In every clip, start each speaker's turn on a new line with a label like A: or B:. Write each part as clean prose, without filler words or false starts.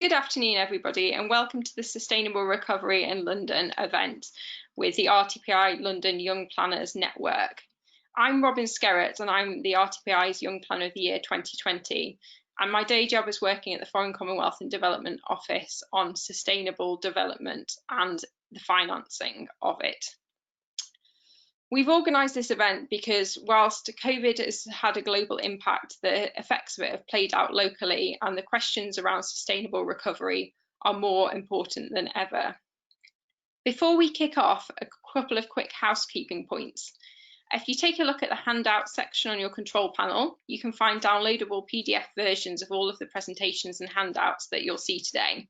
A: Good afternoon, everybody, and welcome to the Sustainable Recovery in London event with the RTPI London Young Planners Network. I'm Robyn Skerratt, and I'm the RTPI's Young Planner of the Year 2020. And my day job is working at the Foreign Commonwealth and Development Office on sustainable development and the financing of it. We've organised this event because whilst COVID has had a global impact, the effects of it have played out locally, and the questions around sustainable recovery are more important than ever. Before we kick off, a couple of quick housekeeping points. If you take a look at the handout section on your control panel, you can find downloadable PDF versions of all of the presentations and handouts that you'll see today.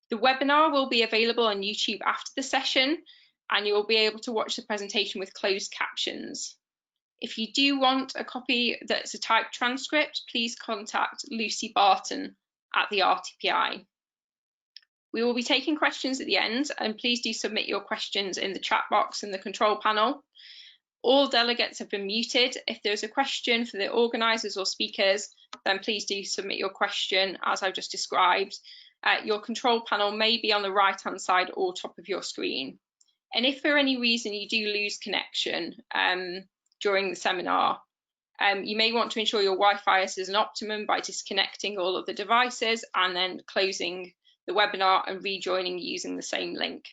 A: The webinar will be available on YouTube after the session, and you'll be able to watch the presentation with closed captions. If you do want a copy that's a typed transcript, please contact Lucy Barton at the RTPI. We will be taking questions at the end, and please do submit your questions in the chat box in the control panel. All delegates have been muted. If there's a question for the organisers or speakers, then please do submit your question as I've just described. Your control panel may be on the right-hand side or top of your screen. And if for any reason you do lose connection during the seminar, you may want to ensure your Wi-Fi is an optimum by disconnecting all of the devices and then closing the webinar and rejoining using the same link.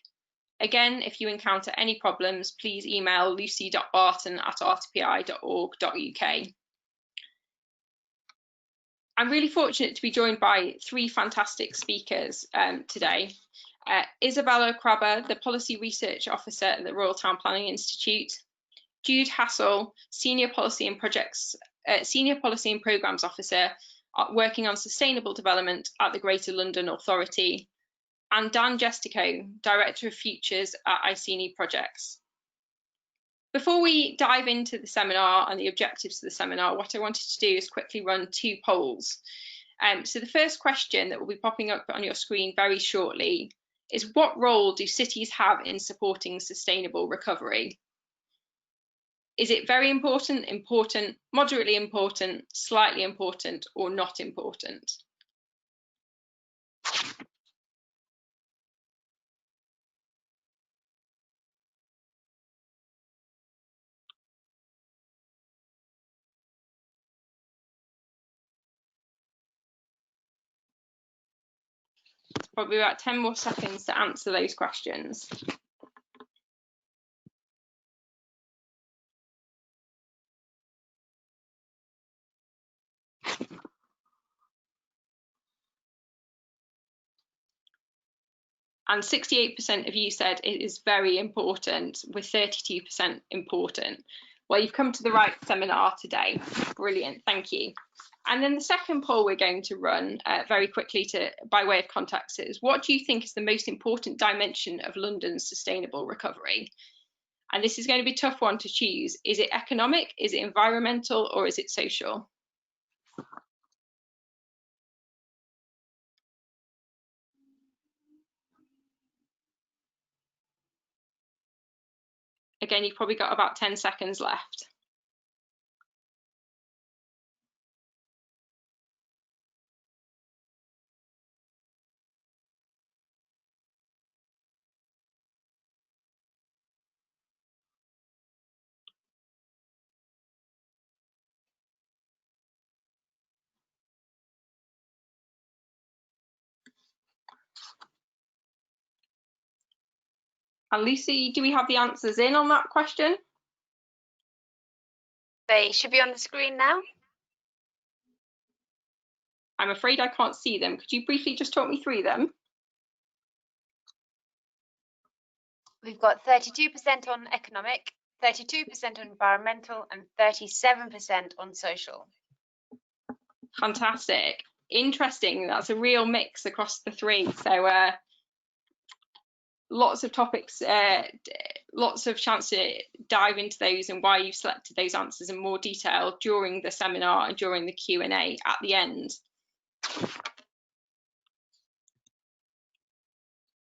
A: Again, if you encounter any problems, please email lucy.barton@rtpi.org.uk. I'm really fortunate to be joined by three fantastic speakers today. Isabella Krabbe, the Policy Research Officer at the Royal Town Planning Institute, Jude Hassall, Senior Policy and Programmes Officer working on Sustainable Development at the Greater London Authority, and Jestico, Director of Futures at Iceni Projects. Before we dive into the seminar and the objectives of the seminar, what I wanted to do is quickly run two polls. So the first question that will be popping up on your screen very shortly is, what role do cities have in supporting sustainable recovery? Is it very important, important, moderately important, slightly important, or not important? It's probably about 10 more seconds to answer those questions. And 68% of you said it is very important, with 32% important. Well, you've come to the right seminar today. Brilliant, thank you. And then the second poll we're going to run very quickly by way of context is, what do you think is the most important dimension of London's sustainable recovery? And this is going to be a tough one to choose. Is it economic, is it environmental, or is it social? Again, you've probably got about 10 seconds left. And Lucy, do we have the answers in on that question?
B: They should be on the screen now.
A: I'm afraid I can't see them. Could you briefly just talk me through them?
B: We've got 32% on economic, 32% on environmental, and 37% on social.
A: Fantastic. Interesting. That's a real mix across the three. So lots of topics, lots of chance to dive into those and why you've selected those answers in more detail during the seminar and during the Q&A at the end.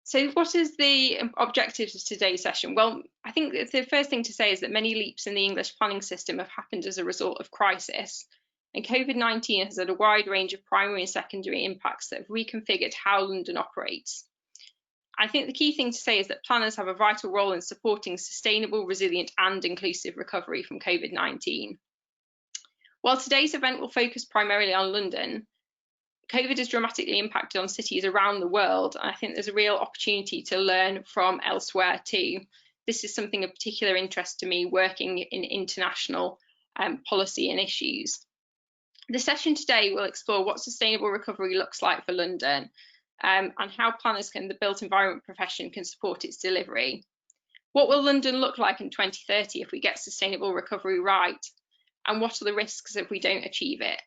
A: So what is the objectives of today's session? Well, I think the first thing to say is that many leaps in the English planning system have happened as a result of crisis. and COVID-19 has had a wide range of primary and secondary impacts that have reconfigured how London operates. I think the key thing to say is that planners have a vital role in supporting sustainable, resilient and inclusive recovery from COVID-19. While today's event will focus primarily on London, COVID has dramatically impacted on cities around the world, and I think there's a real opportunity to learn from elsewhere too. This is something of particular interest to me, working in international policy and issues. The session today will explore what sustainable recovery looks like for London, and how planners and the built environment profession can support its delivery. What will London look like in 2030 if we get sustainable recovery right? And what are the risks if we don't achieve it?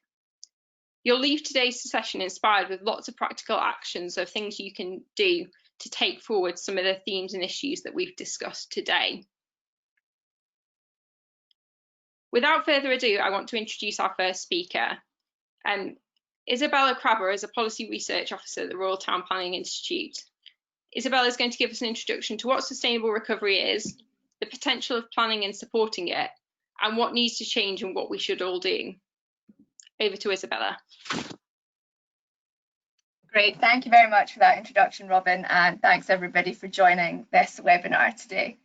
A: You'll leave today's session inspired with lots of practical actions of things you can do to take forward some of the themes and issues that we've discussed today. Without further ado, I want to introduce our first speaker. Isabella Krabbe is a Policy Research Officer at the Royal Town Planning Institute. Isabella is going to give us an introduction to what sustainable recovery is, the potential of planning and supporting it, and what needs to change and what we should all do. Over to Isabella.
C: Great, thank you very much for that introduction, Robyn, and thanks everybody for joining this webinar today.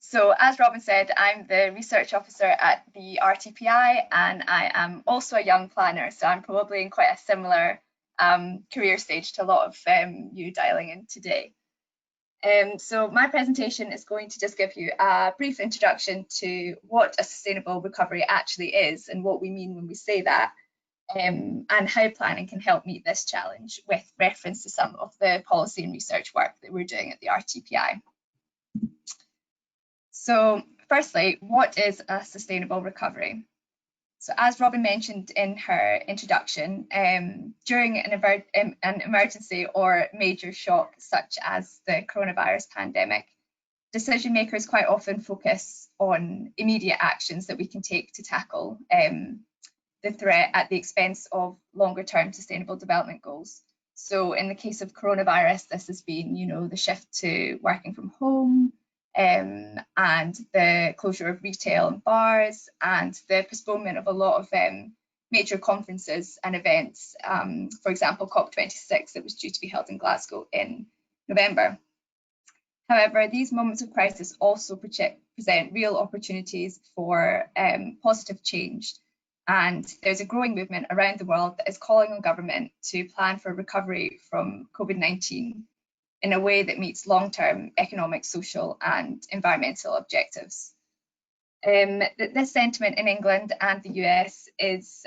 C: So as Robyn said, I'm the research officer at the RTPI, and I am also a young planner, so I'm probably in quite a similar career stage to a lot of you dialing in today. So my presentation is going to just give you a brief introduction to what a sustainable recovery actually is and what we mean when we say that, and how planning can help meet this challenge with reference to some of the policy and research work that we're doing at the RTPI. So firstly, what is a sustainable recovery? So as Robyn mentioned in her introduction, during an emergency or major shock such as the coronavirus pandemic, decision makers quite often focus on immediate actions that we can take to tackle the threat at the expense of longer term sustainable development goals. So in the case of coronavirus, this has been, the shift to working from home, and the closure of retail and bars, and the postponement of a lot of major conferences and events, for example, COP26 that was due to be held in Glasgow in November. However, these moments of crisis also present real opportunities for positive change, and there's a growing movement around the world that is calling on government to plan for recovery from COVID-19 in a way that meets long-term economic, social and environmental objectives. This sentiment in England and the US is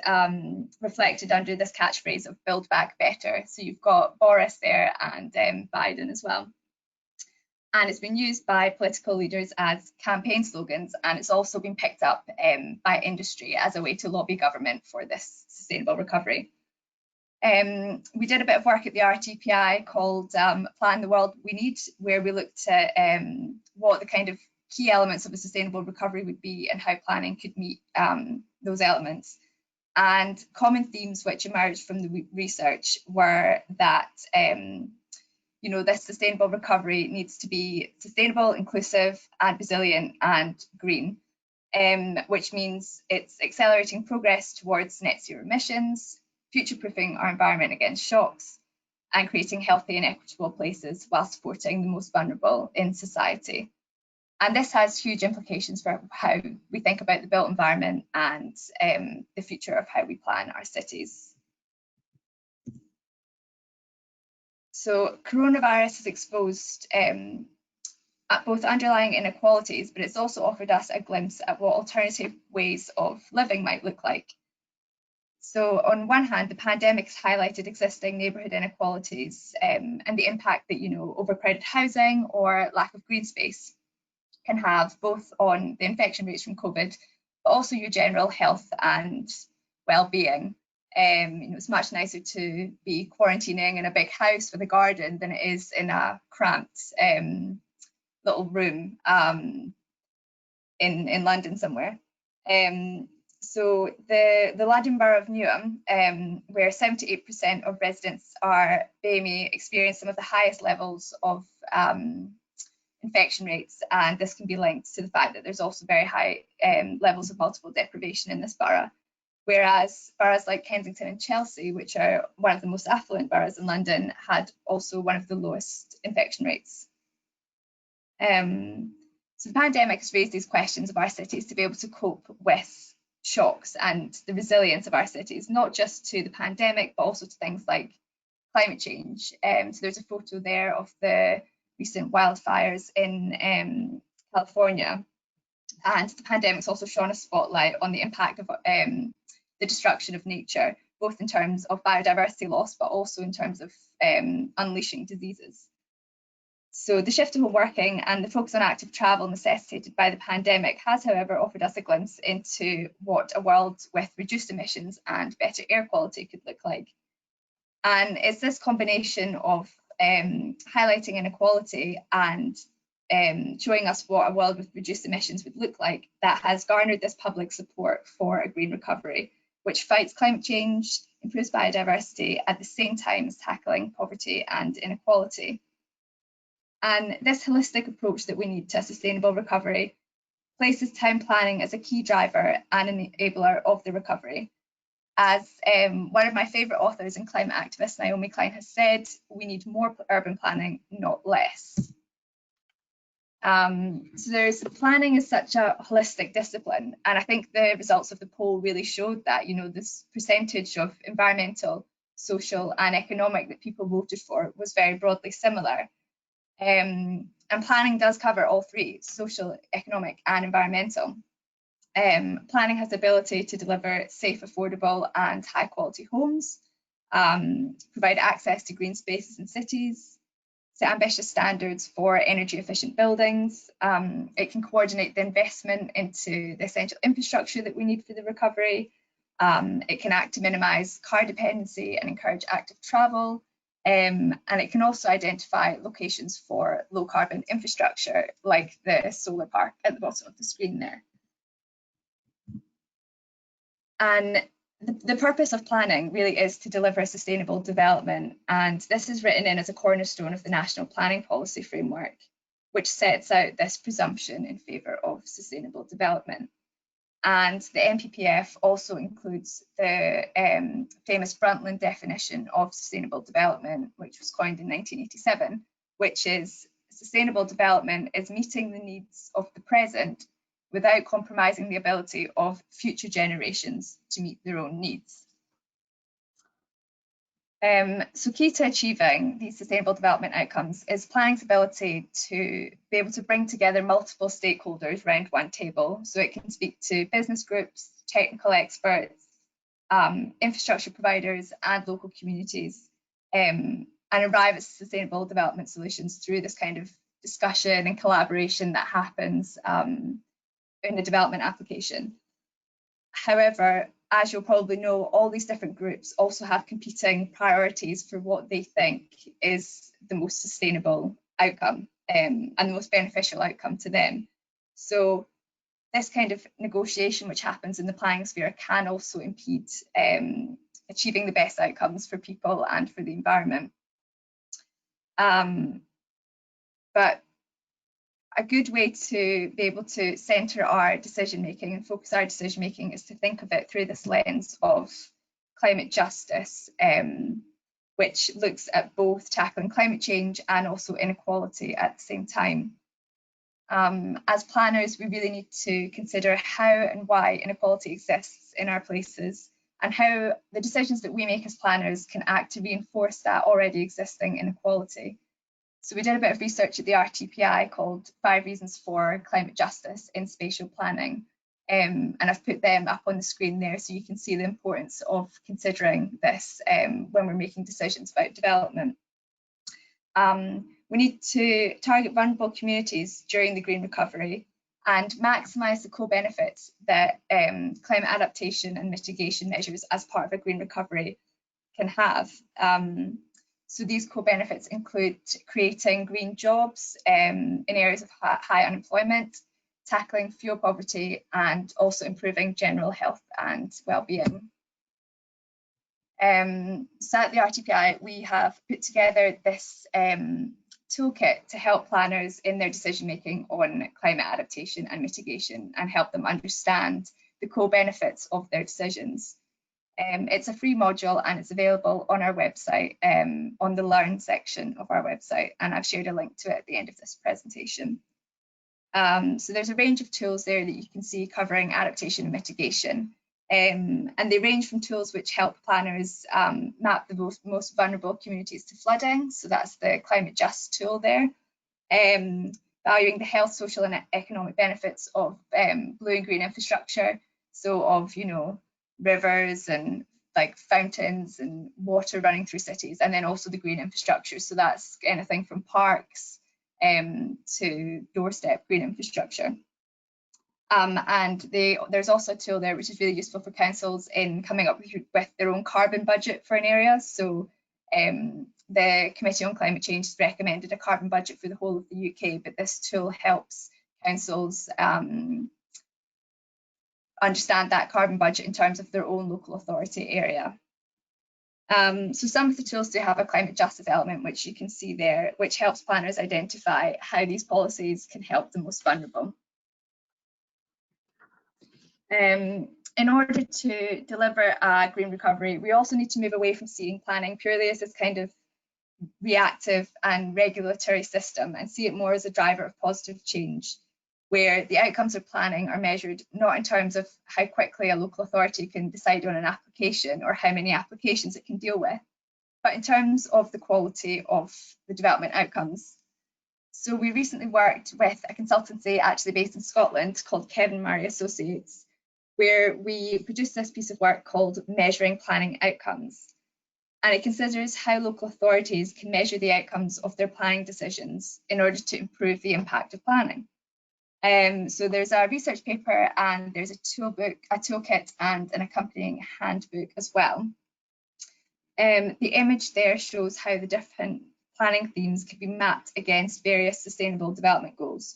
C: reflected under this catchphrase of Build Back Better. So you've got Boris there and Biden as well. And it's been used by political leaders as campaign slogans, and it's also been picked up by industry as a way to lobby government for this sustainable recovery. We did a bit of work at the RTPI called Plan the World We Need, where we looked at what the kind of key elements of a sustainable recovery would be and how planning could meet those elements. And common themes which emerged from the research were that this sustainable recovery needs to be sustainable, inclusive and resilient and green, which means it's accelerating progress towards net zero emissions, future-proofing our environment against shocks, and creating healthy and equitable places while supporting the most vulnerable in society. And this has huge implications for how we think about the built environment and the future of how we plan our cities. So coronavirus has exposed at both underlying inequalities, but it's also offered us a glimpse at what alternative ways of living might look like. So on one hand, the pandemic has highlighted existing neighbourhood inequalities and the impact that, overcrowded housing or lack of green space can have both on the infection rates from COVID, but also your general health and well-being. It's much nicer to be quarantining in a big house with a garden than it is in a cramped little room in London somewhere. So the London Borough of Newham, where 78% of residents are BAME, experience some of the highest levels of infection rates, and this can be linked to the fact that there's also very high levels of multiple deprivation in this borough. whereas boroughs like Kensington and Chelsea, which are one of the most affluent boroughs in London, had also one of the lowest infection rates. So the pandemic has raised these questions of our cities to be able to cope with shocks and the resilience of our cities, not just to the pandemic, but also to things like climate change. So there's a photo there of the recent wildfires in California. And the pandemic's also shone a spotlight on the impact of the destruction of nature, both in terms of biodiversity loss, but also in terms of unleashing diseases. So the shift to home working and the focus on active travel necessitated by the pandemic has, however, offered us a glimpse into what a world with reduced emissions and better air quality could look like. And it's this combination of highlighting inequality and showing us what a world with reduced emissions would look like that has garnered this public support for a green recovery, which fights climate change, improves biodiversity, at the same time as tackling poverty and inequality. And this holistic approach that we need to a sustainable recovery places town planning as a key driver and enabler of the recovery. As one of my favourite authors and climate activist, Naomi Klein, has said, we need more urban planning, not less. So planning is such a holistic discipline, and I think the results of the poll really showed that, you know, this percentage of environmental, social and economic that people voted for was very broadly similar. And planning does cover all three, social, economic and environmental. Planning has the ability to deliver safe, affordable and high quality homes, provide access to green spaces in cities, set ambitious standards for energy efficient buildings. It can coordinate the investment into the essential infrastructure that we need for the recovery. It can act to minimise car dependency and encourage active travel. And it can also identify locations for low carbon infrastructure, like the solar park at the bottom of the screen there. And the purpose of planning really is to deliver sustainable development. And this is written in as a cornerstone of the National Planning Policy Framework, which sets out this presumption in favour of sustainable development. And the NPPF also includes the famous Brundtland definition of sustainable development, which was coined in 1987, which is sustainable development is meeting the needs of the present without compromising the ability of future generations to meet their own needs. So key to achieving these sustainable development outcomes is planning's ability to be able to bring together multiple stakeholders around one table. So it can speak to business groups, technical experts, infrastructure providers and local communities, and arrive at sustainable development solutions through this kind of discussion and collaboration that happens in the development application. However, as you'll probably know, all these different groups also have competing priorities for what they think is the most sustainable outcome and the most beneficial outcome to them. So this kind of negotiation which happens in the planning sphere can also impede achieving the best outcomes for people and for the environment. But a good way to be able to centre our decision making and focus our decision making is to think of it through this lens of climate justice, which looks at both tackling climate change and also inequality at the same time. As planners, we really need to consider how and why inequality exists in our places and how the decisions that we make as planners can act to reinforce that already existing inequality. So we did a bit of research at the RTPI called 5 Reasons for Climate Justice in Spatial Planning. And I've put them up on the screen there so you can see the importance of considering this when we're making decisions about development. We need to target vulnerable communities during the green recovery and maximise the co-benefits that climate adaptation and mitigation measures as part of a green recovery can have. So these co-benefits include creating green jobs in areas of high unemployment, tackling fuel poverty, and also improving general health and well-being. So at the RTPI, we have put together this toolkit to help planners in their decision-making on climate adaptation and mitigation and help them understand the co-benefits of their decisions. It's a free module and it's available on our website, on the Learn section of our website, and I've shared a link to it at the end of this presentation. So there's a range of tools there that you can see covering adaptation and mitigation. And they range from tools which help planners map the most vulnerable communities to flooding. So that's the Climate Just tool there. Valuing the health, social and economic benefits of blue and green infrastructure. So of, you know, rivers and like fountains and water running through cities, and then also the green infrastructure. So that's anything from parks to doorstep green infrastructure. And there's also a tool there which is really useful for councils in coming up with their own carbon budget for an area. So the Committee on Climate Change has recommended a carbon budget for the whole of the UK, but this tool helps councils understand that carbon budget in terms of their own local authority area. So some of the tools do have a climate justice element, which you can see there, which helps planners identify how these policies can help the most vulnerable. In order to deliver a green recovery, we also need to move away from seeing planning purely as this kind of reactive and regulatory system and see it more as a driver of positive change, where the outcomes of planning are measured not in terms of how quickly a local authority can decide on an application or how many applications it can deal with, but in terms of the quality of the development outcomes. So we recently worked with a consultancy actually based in Scotland called Kevin Murray Associates, where we produced this piece of work called Measuring Planning Outcomes. And it considers how local authorities can measure the outcomes of their planning decisions in order to improve the impact of planning. So there's a research paper and there's a toolkit and an accompanying handbook as well. The image there shows how the different planning themes can be mapped against various sustainable development goals.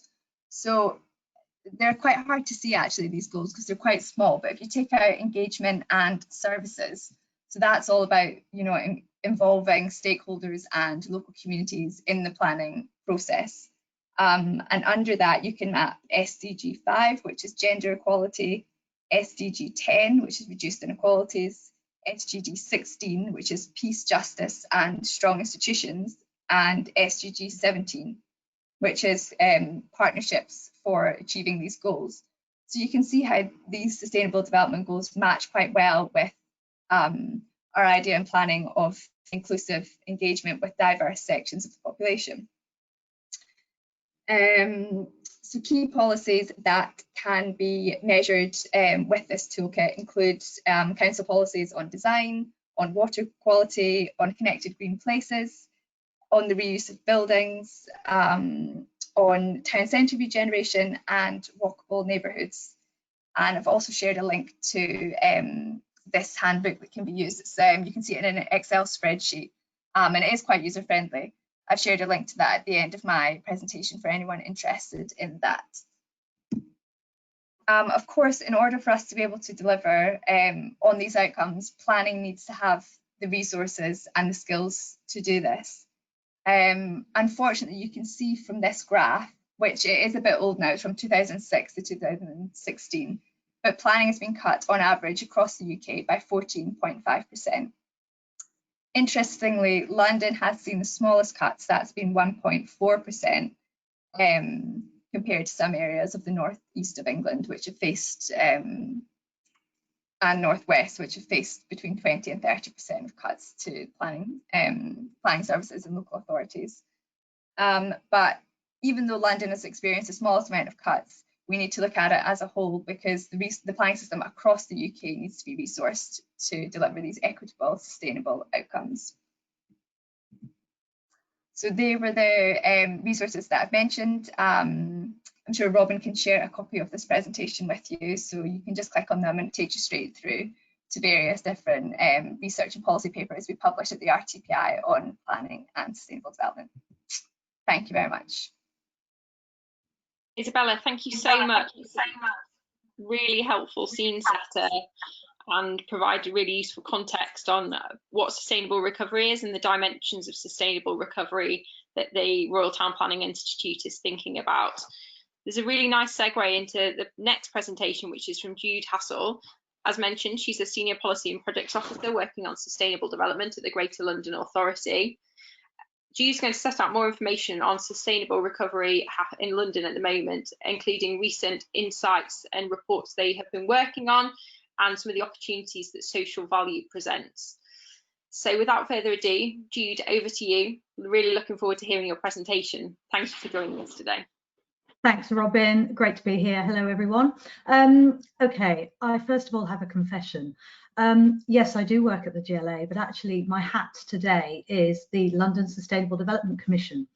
C: So they're quite hard to see actually, these goals, because they're quite small, but if you take out engagement and services, so that's all about, you know, involving stakeholders and local communities in the planning process. And under that, you can map SDG 5, which is gender equality, SDG 10, which is reduced inequalities, SDG 16, which is peace, justice, and strong institutions, and SDG 17, which is partnerships for achieving these goals. So you can see how these sustainable development goals match quite well with our idea in planning of inclusive engagement with diverse sections of the population. So key policies that can be measured with this toolkit include council policies on design, on water quality, on connected green places, on the reuse of buildings, on town centre regeneration and walkable neighbourhoods. And I've also shared a link to this handbook that can be used. It's, you can see it in an Excel spreadsheet, and it is quite user friendly. I've shared a link to that at the end of my presentation for anyone interested in that. Of course, in order for us to be able to deliver on these outcomes, planning needs to have the resources and the skills to do this. Unfortunately, you can see from this graph, which it is a bit old now, it's from 2006 to 2016, but planning has been cut on average across the UK by 14.5%. Interestingly, London has seen the smallest cuts, that's been 1.4%, compared to some areas of the northeast of England, which have faced, and northwest, which have faced between 20 and 30% of cuts to planning services and local authorities. But even though London has experienced the smallest amount of cuts, we need to look at it as a whole, because the planning system across the UK needs to be resourced to deliver these equitable, sustainable outcomes. So they were the resources that I've mentioned. I'm sure Robyn can share a copy of this presentation with you, so you can just click on them and it takes you straight through to various different research and policy papers we publish at the RTPI on planning and sustainable development. Thank you very much.
A: Isabella, thank you so much. Really helpful scene setter and provided really useful context on what sustainable recovery is and the dimensions of sustainable recovery that the Royal Town Planning Institute is thinking about. There's a really nice segue into the next presentation, which is from Jude Hassall. As mentioned, she's a Senior Policy and Projects Officer working on sustainable development at the Greater London Authority. Jude's going to set out more information on sustainable recovery in London at the moment, including recent insights and reports they have been working on and some of the opportunities that social value presents. So without further ado, Jude, over to you. Really looking forward to hearing your presentation. Thank you for joining us today.
D: Thanks, Robyn. Great to be here. Hello, everyone. Okay, I first of all have a confession. Yes, I do work at the GLA, but actually my hat today is the London Sustainable Development Commission.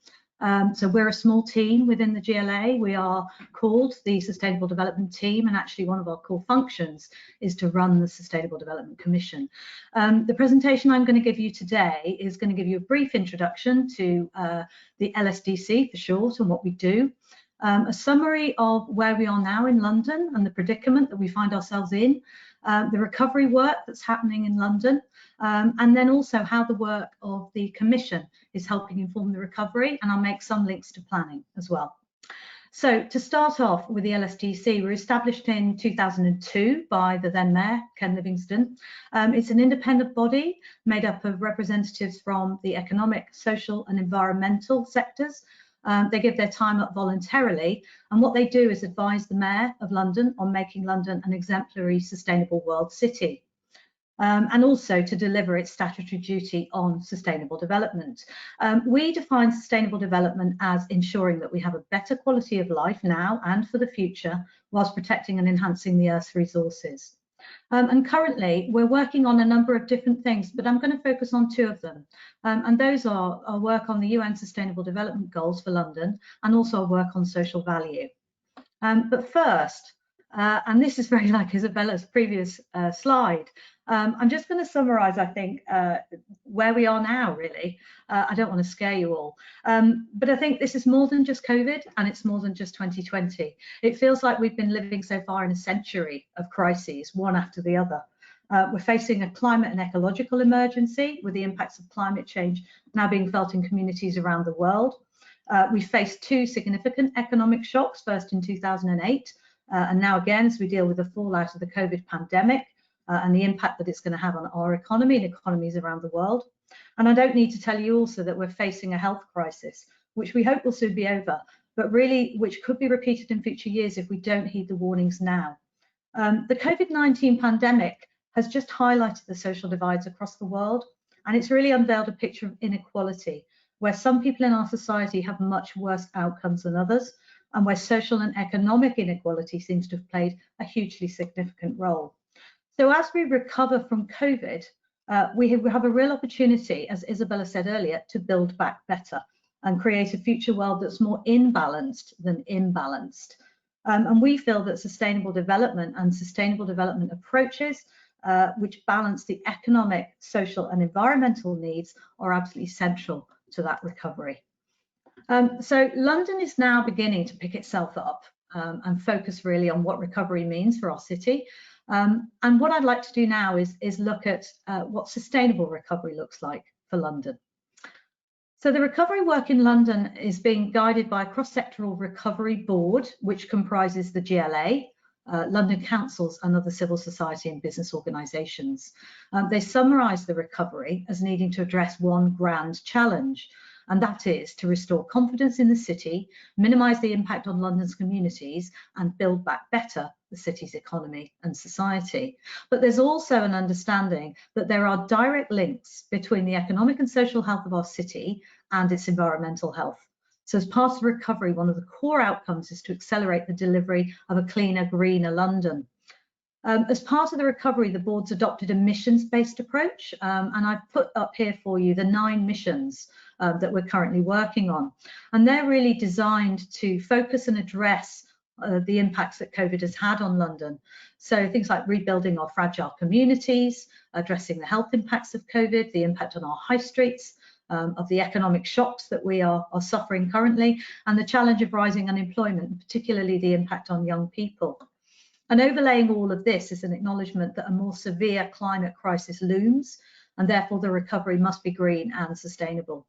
D: So we're a small team within the GLA. We are called the Sustainable Development Team, and actually one of our core functions is to run the Sustainable Development Commission. The presentation I'm going to give you today is going to give you a brief introduction to the LSDC for short and what we do. A summary of where we are now in London and the predicament that we find ourselves in, the recovery work that's happening in London, and then also how the work of the Commission is helping inform the recovery, and I'll make some links to planning as well. So to start off with the LSDC, we were established in 2002 by the then Mayor, Ken Livingstone. It's an independent body made up of representatives from the economic, social and environmental sectors. They give their time up voluntarily, and what they do is advise the Mayor of London on making London an exemplary sustainable world city, and also to deliver its statutory duty on sustainable development. We define sustainable development as ensuring that we have a better quality of life now and for the future, whilst protecting and enhancing the Earth's resources. And currently we're working on a number of different things, but I'm going to focus on two of them. And those are our work on the UN Sustainable Development Goals for London and also our work on social value. But first, and this is very like Isabella's previous slide, I'm just going to summarise, I think, where we are now, really. I don't want to scare you all, but I think this is more than just COVID, and it's more than just 2020. It feels like we've been living so far in a century of crises, one after the other. We're facing a climate and ecological emergency with the impacts of climate change now being felt in communities around the world. We faced two significant economic shocks, first in 2008, and now again as we deal with the fallout of the COVID pandemic and the impact that it's going to have on our economy and economies around the world. And I don't need to tell you also that we're facing a health crisis, which we hope will soon be over, but really which could be repeated in future years if we don't heed the warnings now. The COVID-19 pandemic has just highlighted the social divides across the world, and it's really unveiled a picture of inequality, where some people in our society have much worse outcomes than others, and where social and economic inequality seems to have played a hugely significant role. So as we recover from COVID, we have a real opportunity, as Isabella said earlier, to build back better and create a future world that's more imbalanced than imbalanced. And we feel that sustainable development and sustainable development approaches which balance the economic, social and environmental needs are absolutely central to that recovery. So London is now beginning to pick itself up and focus really on what recovery means for our city. And what I'd like to do now is look at what sustainable recovery looks like for London. So the recovery work in London is being guided by a cross-sectoral recovery board, which comprises the GLA, London councils and other civil society and business organisations. They summarise the recovery as needing to address one grand challenge, and that is to restore confidence in the city, minimise the impact on London's communities and build back better the city's economy and society. But there's also an understanding that there are direct links between the economic and social health of our city and its environmental health. So as part of the recovery, one of the core outcomes is to accelerate the delivery of a cleaner, greener London. As part of the recovery, the board's adopted a missions-based approach, and I've put up here for you the 9 missions that we're currently working on. And they're really designed to focus and address the impacts that COVID has had on London. So things like rebuilding our fragile communities, addressing the health impacts of COVID, the impact on our high streets, of the economic shocks that we are suffering currently, and the challenge of rising unemployment, particularly the impact on young people. And overlaying all of this is an acknowledgement that a more severe climate crisis looms, and therefore the recovery must be green and sustainable.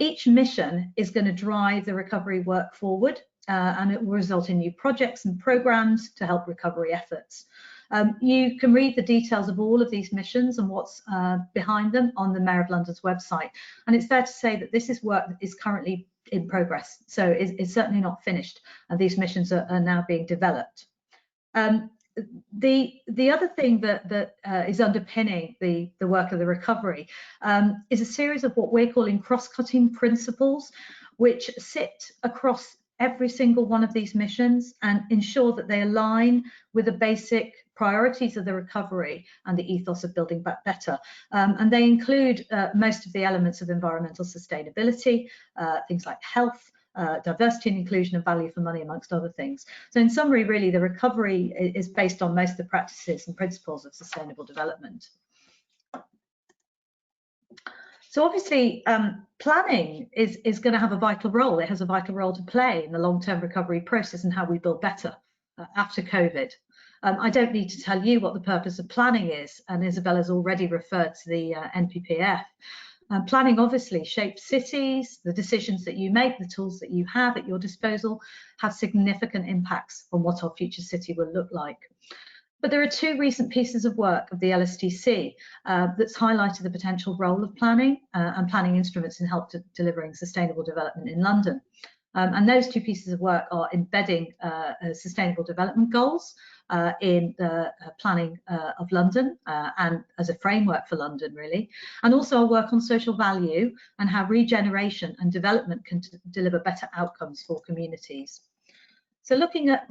D: Each mission is going to drive the recovery work forward, and it will result in new projects and programmes to help recovery efforts. You can read the details of all of these missions and what's behind them on the Mayor of London's website. And it's fair to say that this is work that is currently in progress. So it's certainly not finished, and these missions are now being developed. The other thing that is underpinning the work of the recovery is a series of what we're calling cross-cutting principles, which sit across every single one of these missions and ensure that they align with the basic priorities of the recovery and the ethos of building back better. And they include most of the elements of environmental sustainability, things like health, diversity and inclusion, and value for money, amongst other things. So in summary, really, the recovery is based on most of the practices and principles of sustainable development. So obviously, planning is going to have a vital role. It has a vital role to play in the long-term recovery process and how we build better after COVID. I don't need to tell you what the purpose of planning is, and Isabella's already referred to the NPPF. Planning obviously shapes cities. The decisions that you make, the tools that you have at your disposal have significant impacts on what our future city will look like. But there are two recent pieces of work of the LSDC that's highlighted the potential role of planning and planning instruments in help to delivering sustainable development in London. And those two pieces of work are embedding sustainable development goals in the planning of London and as a framework for London, really, and also our work on social value and how regeneration and development can deliver better outcomes for communities. So looking at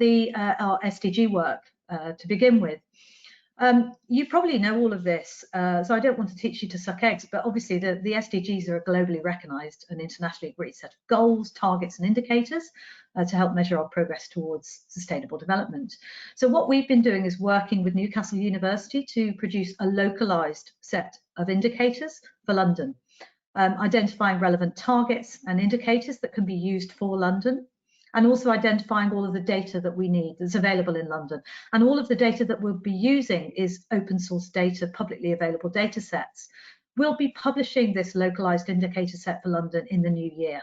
D: our SDG work to begin with, you probably know all of this, so I don't want to teach you to suck eggs, but obviously the SDGs are a globally recognised and internationally agreed set of goals, targets and indicators to help measure our progress towards sustainable development. So what we've been doing is working with Newcastle University to produce a localised set of indicators for London, identifying relevant targets and indicators that can be used for London, and also identifying all of the data that we need that's available in London. And all of the data that we'll be using is open source data, publicly available data sets. We'll be publishing this localised indicator set for London in the new year.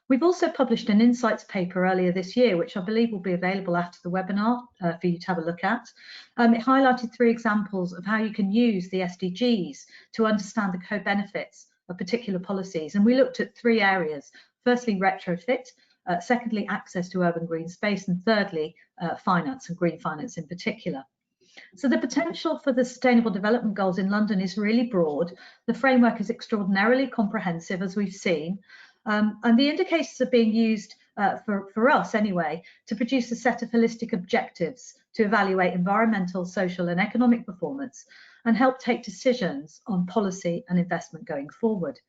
D: We've also published an insights paper earlier this year, which I believe will be available after the webinar for you to have a look at. It highlighted 3 examples of how you can use the SDGs to understand the co-benefits of particular policies. And we looked at 3 areas. Firstly, retrofit. Secondly, access to urban green space, and thirdly, finance and green finance in particular. So the potential for the Sustainable Development Goals in London is really broad. The framework is extraordinarily comprehensive, as we've seen, and the indicators are being used for us anyway to produce a set of holistic objectives to evaluate environmental, social and economic performance and help take decisions on policy and investment going forward.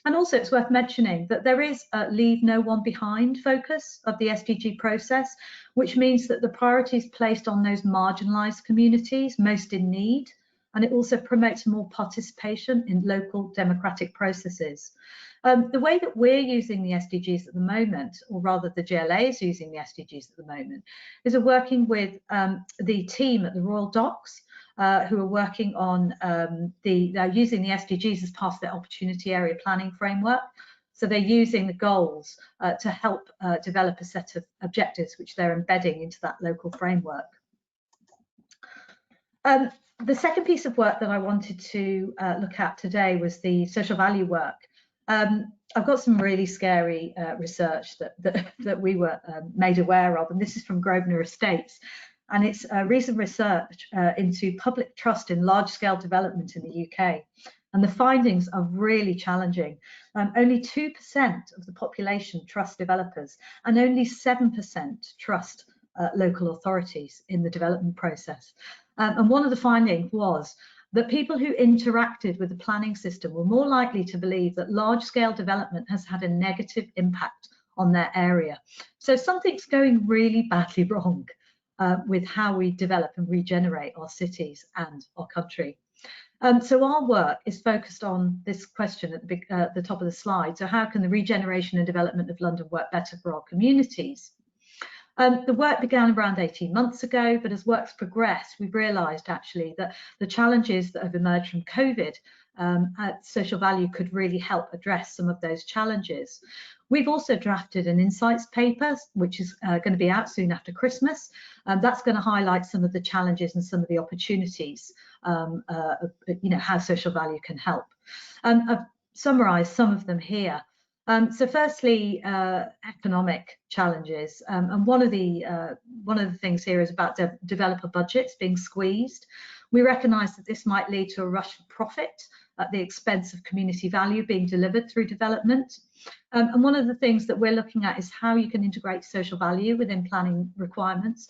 D: And also it's worth mentioning that there is a leave no one behind focus of the SDG process, which means that the priority is placed on those marginalised communities most in need, and it also promotes more participation in local democratic processes. The way that we're using the SDGs at the moment, or rather the GLA is using the SDGs at the moment, is working with the team at the Royal Docks, who are working on using the SDGs as part of their opportunity area planning framework. So they're using the goals to help develop a set of objectives which they're embedding into that local framework. The second piece of work that I wanted to look at today was the social value work. I've got some really scary research that we were made aware of, and this is from Grosvenor Estates. And it's recent research into public trust in large-scale development in the UK. And the findings are really challenging. Only 2% of the population trust developers, and only 7% trust local authorities in the development process. And one of the findings was that people who interacted with the planning system were more likely to believe that large-scale development has had a negative impact on their area. So something's going really badly wrong with how we develop and regenerate our cities and our country. So our work is focused on this question at the top of the slide. So how can the regeneration and development of London work better for our communities? The work began around 18 months ago, but as work's progressed, we've realised actually that the challenges that have emerged from COVID, social value could really help address some of those challenges. We've also drafted an insights paper, which is going to be out soon after Christmas. That's going to highlight some of the challenges and some of the opportunities, how social value can help. I've summarised some of them here. So firstly, economic challenges, and one of the things here is about developer budgets being squeezed. We recognise that this might lead to a rush for profit at the expense of community value being delivered through development. And one of the things that we're looking at is how you can integrate social value within planning requirements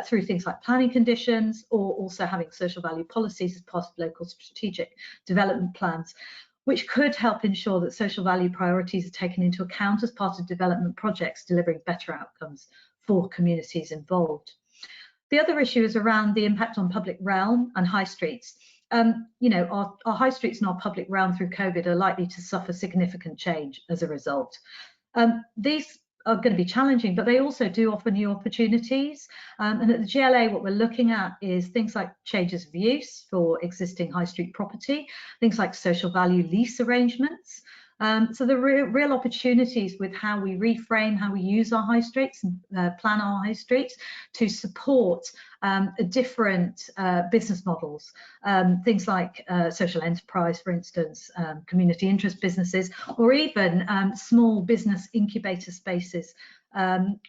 D: through things like planning conditions, or also having social value policies as part of local strategic development plans, which could help ensure that social value priorities are taken into account as part of development projects, delivering better outcomes for communities involved. The other issue is around the impact on public realm and high streets. Our high streets and our public realm through COVID are likely to suffer significant change as a result. These are going to be challenging, but they also do offer new opportunities. And at the GLA, what we're looking at is things like changes of use for existing high street property, things like social value lease arrangements. So the real opportunities with how we reframe, how we use our high streets and plan our high streets to support different business models, things like social enterprise, for instance, community interest businesses, or even small business incubator spaces.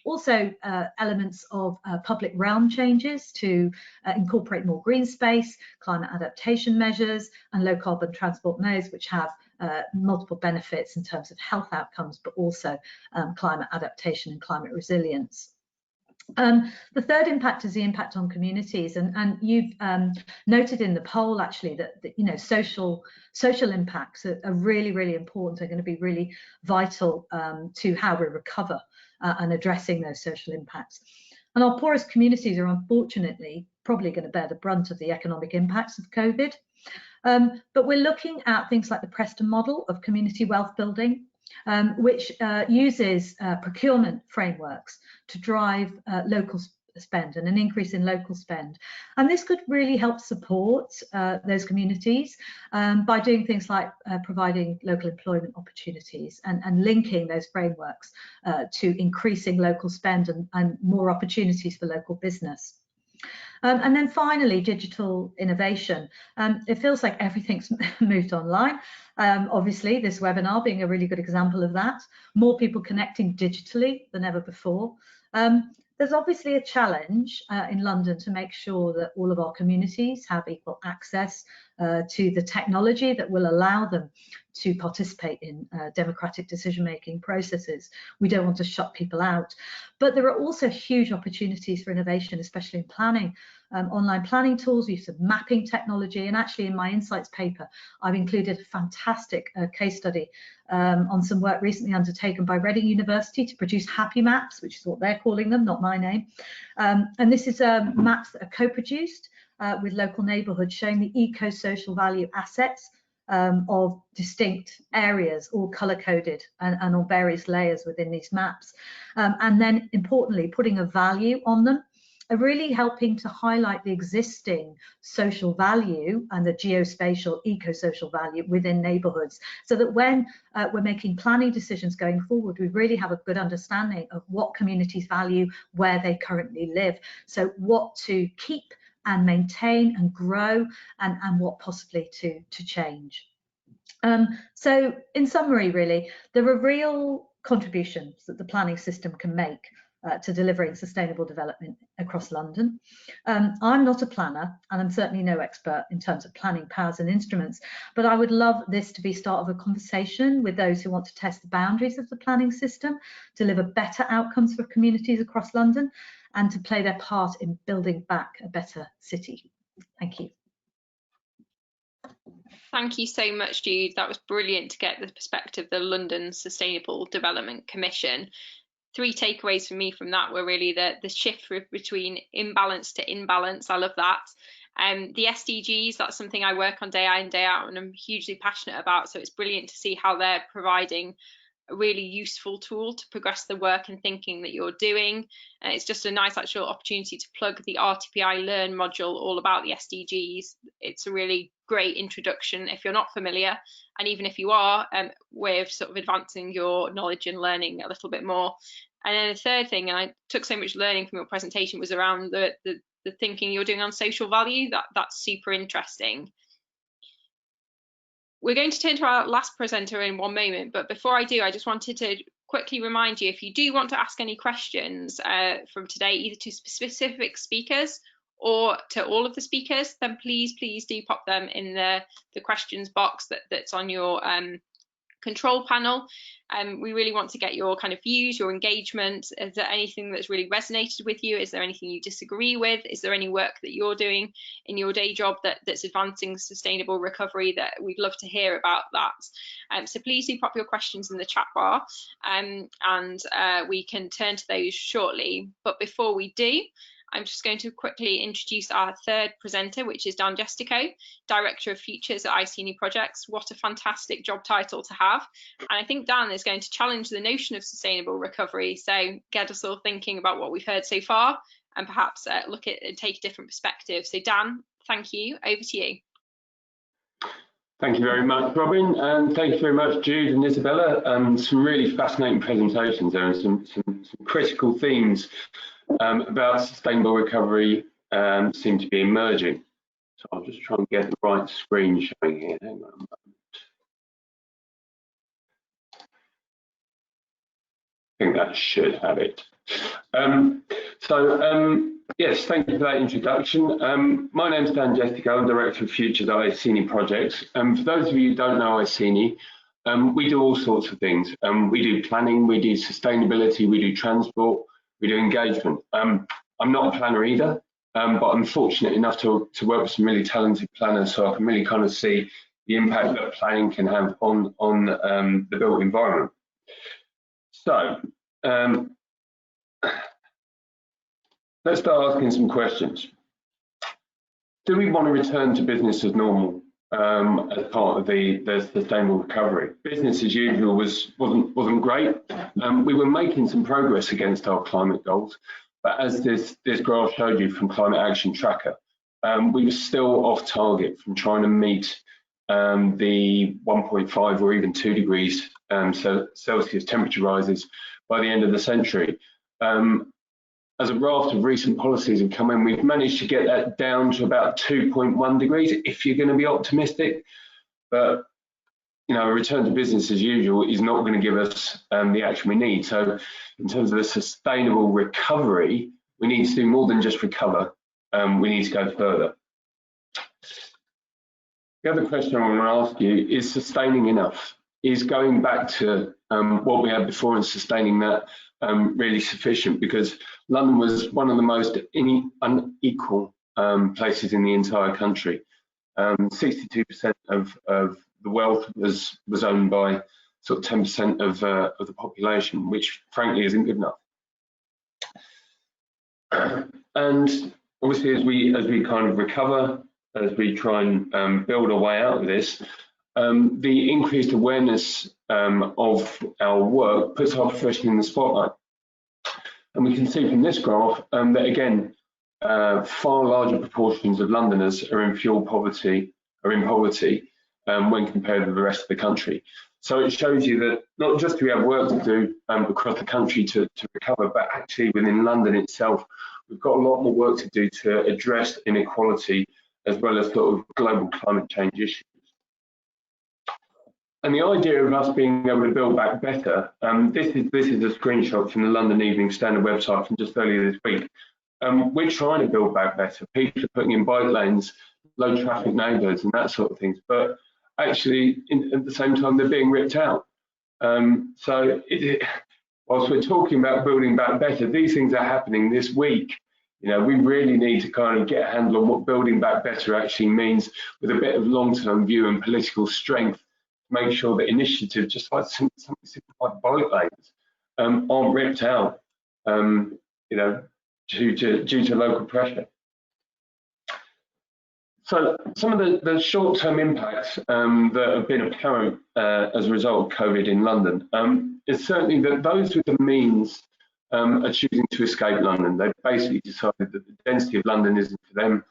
D: Also elements of public realm changes to incorporate more green space, climate adaptation measures, and low carbon transport modes, which have multiple benefits in terms of health outcomes, but also climate adaptation and climate resilience. The third impact is the impact on communities, and you've noted in the poll actually that social impacts are really, really important. They're going to be really vital to how we recover and addressing those social impacts. And our poorest communities are unfortunately probably going to bear the brunt of the economic impacts of COVID. But we're looking at things like the Preston model of community wealth building, which uses procurement frameworks to drive local spend and an increase in local spend. And this could really help support those communities by doing things like providing local employment opportunities and linking those frameworks to increasing local spend and more opportunities for local business. And then finally, digital innovation. It feels like everything's moved online. Obviously, this webinar being a really good example of that. More people connecting digitally than ever before. There's obviously a challenge in London to make sure that all of our communities have equal access to the technology that will allow them to participate in democratic decision-making processes. We don't want to shut people out. But there are also huge opportunities for innovation, especially in planning. Online planning tools, use of mapping technology, and actually in my insights paper, I've included a fantastic case study on some work recently undertaken by Reading University to produce happy maps, which is what they're calling them, not my name. And this is maps that are co-produced with local neighbourhoods, showing the eco-social value assets of distinct areas, all colour-coded and on various layers within these maps. And then importantly, putting a value on them, are really helping to highlight the existing social value and the geospatial eco-social value within neighbourhoods, so that when we're making planning decisions going forward, we really have a good understanding of what communities value where they currently live. So what to keep and maintain and grow, and what possibly to change. So in summary, really, there are real contributions that the planning system can make to delivering sustainable development across London. I'm not a planner, and I'm certainly no expert in terms of planning powers and instruments, but I would love this to be start of a conversation with those who want to test the boundaries of the planning system, deliver better outcomes for communities across London, and to play their part in building back a better city. Thank you.
A: Thank you so much, Jude. That was brilliant to get the perspective of the London Sustainable Development Commission. 3 takeaways for me from that were really the shift between imbalance to imbalance. I love that. The SDGs, that's something I work on day in and day out, and I'm hugely passionate about. So it's brilliant to see how they're providing a really useful tool to progress the work and thinking that you're doing. And it's just a nice actual opportunity to plug the RTPI Learn module all about the SDGs. It's a really great introduction if you're not familiar, and even if you are, way of sort of advancing your knowledge and learning a little bit more. And then the third thing, and I took so much learning from your presentation, was around the thinking you're doing on social value. That's super interesting. We're going to turn to our last presenter in one moment, but before I do, I just wanted to quickly remind you, if you do want to ask any questions from today, either to specific speakers or to all of the speakers, then please do pop them in the questions box that's on your control panel. We really want to get your kind of views, your engagement. Is there anything that's really resonated with you? Is there anything you disagree with? Is there any work that you're doing in your day job that's advancing sustainable recovery? That we'd love to hear about that. So please do pop your questions in the chat bar, and we can turn to those shortly. But before we do, I'm just going to quickly introduce our third presenter, which is Jestico, Director of Futures at Iceni Projects. What a fantastic job title to have. And I think Dan is going to challenge the notion of sustainable recovery, so get us all thinking about what we've heard so far, and perhaps look at and take a different perspective. So Dan, thank you. Over to you.
E: Thank you very much, Robyn, and thank you very much, Jude and Isabella. Some really fascinating presentations there, and some critical themes about sustainable recovery seem to be emerging. So I'll just try and get the right screen showing here. Hang on a moment. I think that should have it. Yes, thank you for that introduction. My name's Jestico, I'm Director of Futures at Iceni Projects. For those of you who don't know Iceni, we do all sorts of things. We do planning, we do sustainability, we do transport, we do engagement. I'm not a planner either, but I'm fortunate enough to work with some really talented planners, so I can really kind of see the impact that planning can have on the built environment. So let's start asking some questions. Do we want to return to business as normal as part of the sustainable recovery? Business as usual wasn't great. We were making some progress against our climate goals, but as this graph showed you from Climate Action Tracker, we were still off target from trying to meet the 1.5 or even 2 degrees Celsius temperature rises by the end of the century. As a raft of recent policies have come in, we've managed to get that down to about 2.1 degrees if you're going to be optimistic. But you know, a return to business as usual is not going to give us the action we need. So in terms of a sustainable recovery, we need to do more than just recover. We need to go further. The other question I want to ask you is sustaining enough? Is going back to what we had before and sustaining that really sufficient? Because London was one of the most unequal places in the entire country. 62% of the wealth was owned by sort of 10% of the population, which frankly isn't good enough. And obviously, as we kind of recover, as we try and build our way out of this, the increased awareness of our work puts our profession in the spotlight. And we can see from this graph that again, far larger proportions of Londoners are in poverty when compared with the rest of the country. So it shows you that not just do we have work to do across the country to recover, but actually within London itself, we've got a lot more work to do to address inequality as well as sort of global climate change issues. And the idea of us being able to build back better, this is a screenshot from the London Evening Standard website from just earlier this week. We're trying to build back better. People are putting in bike lanes, low traffic neighbourhoods and that sort of things, but actually at the same time they're being ripped out. So whilst we're talking about building back better, these things are happening this week. You know, we really need to kind of get a handle on what building back better actually means with a bit of long-term view and political strength to make sure that initiatives just like something simple like bike lanes aren't ripped out, you know, due to local pressure. So some of the short-term impacts that have been apparent as a result of COVID in London is certainly that those with the means are choosing to escape London. They've basically decided that the density of London isn't for them.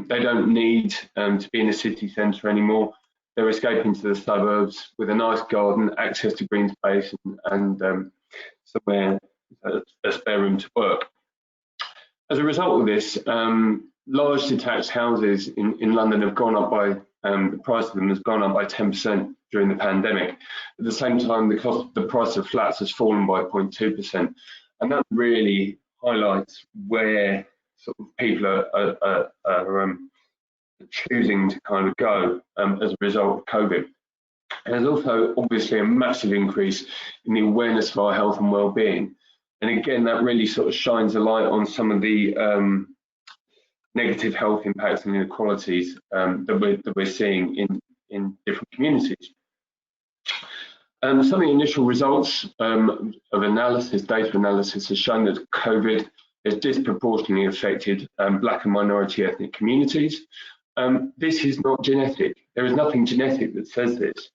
E: They don't need to be in the city centre anymore. They're escaping to the suburbs with a nice garden, access to green space, and somewhere, a spare room to work. As a result of this, large detached houses in London have gone up by, the price of them has gone up by 10% during the pandemic. At the same time, the price of flats has fallen by 0.2%. And that really highlights where sort of people are choosing to kind of go as a result of COVID. And there's also obviously a massive increase in the awareness of our health and well-being. And again, that really sort of shines a light on some of the negative health impacts and inequalities that we're seeing in different communities. Some of the initial results of analysis, data analysis, has shown that COVID has disproportionately affected Black and minority ethnic communities. This is not genetic. There is nothing genetic that says this.